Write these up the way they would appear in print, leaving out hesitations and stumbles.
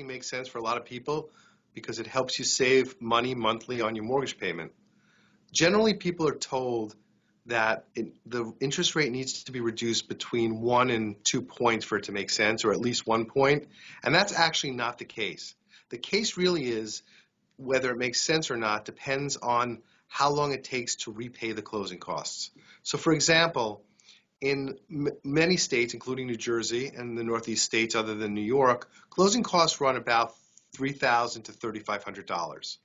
refinancing makes sense for a lot of people because it helps you save money monthly on your mortgage payment. Generally, people are told that the interest rate needs to be reduced between 1 and 2 points for it to make sense, or at least 1 point, and that's actually not the case. The case really is whether it makes sense or not depends on how long it takes to repay the closing costs. So for example, in many states, including New Jersey and the Northeast states other than New York, closing costs run about $3,000 to $3,500.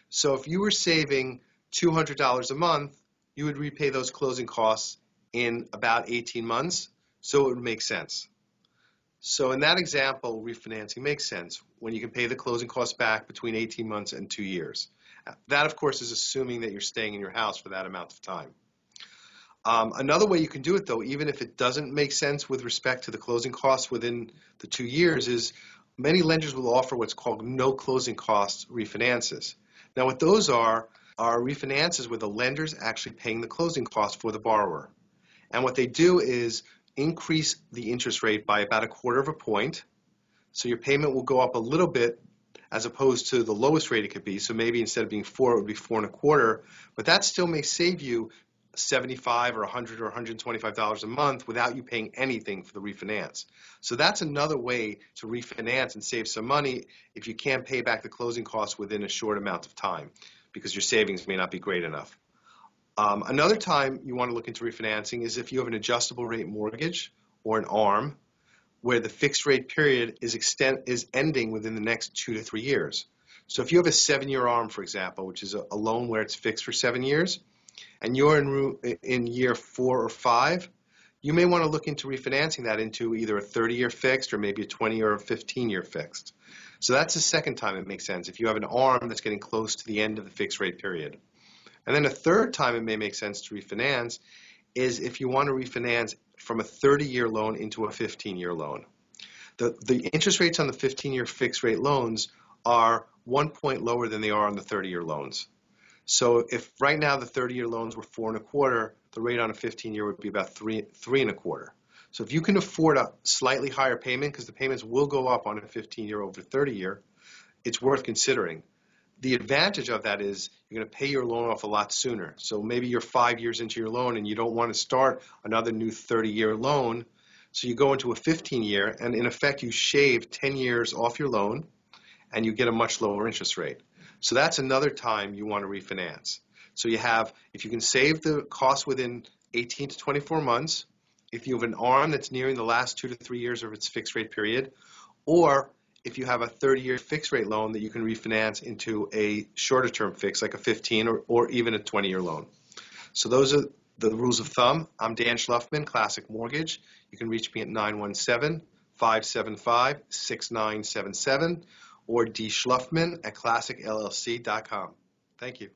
So if you were saving $200 a month, you would repay those closing costs in about 18 months, so it would make sense. So in that example, refinancing makes sense when you can pay the closing costs back between 18 months and 2 years. That, of course, is assuming that you're staying in your house for that amount of time. Another way you can do it, though, even if it doesn't make sense with respect to the closing costs within the 2 years, is many lenders will offer what's called no closing costs refinances. Now, what those are refinances where the lender's actually paying the closing costs for the borrower. And what they do is increase the interest rate by about 1/4 point. So your payment will go up a little bit as opposed to the lowest rate it could be. So maybe instead of being 4, it would be 4 1/4. But that still may save you $75 or $100 or $125 a month without you paying anything for the refinance. So that's another way to refinance and save some money if you can't pay back the closing costs within a short amount of time because your savings may not be great enough. Another time you want to look into refinancing is if you have an adjustable rate mortgage or an ARM where the fixed rate period is ending within the next 2 to 3 years. So if you have a 7-year ARM, for example, which is a loan where it's fixed for 7 years, and you're in year 4 or 5, you may want to look into refinancing that into either a 30-year fixed or maybe a 20 or a 15-year fixed. So that's the second time it makes sense if you have an ARM that's getting close to the end of the fixed rate period. And then a third time it may make sense to refinance is if you want to refinance from a 30-year loan into a 15-year loan. The interest rates on the 15-year fixed rate loans are 1 point lower than they are on the 30-year loans. So if right now the 30-year loans were 4 1/4, the rate on a 15-year would be about 3 1/4. So if you can afford a slightly higher payment, because the payments will go up on a 15-year over 30-year, it's worth considering. The advantage of that is you're going to pay your loan off a lot sooner. So maybe you're 5 years into your loan and you don't want to start another new 30-year loan. So you go into a 15-year and in effect you shave 10 years off your loan and you get a much lower interest rate. So that's another time you want to refinance. So you have, if you can save the cost within 18 to 24 months, if you have an ARM that's nearing the last 2 to 3 years of its fixed rate period, or if you have a 30-year fixed rate loan that you can refinance into a shorter term fix, like a 15 or even a 20-year loan. So those are the rules of thumb. I'm Dan Schluffman, Classic Mortgage. You can reach me at 917-575-6977 or dschluffman@classicllc.com. Thank you.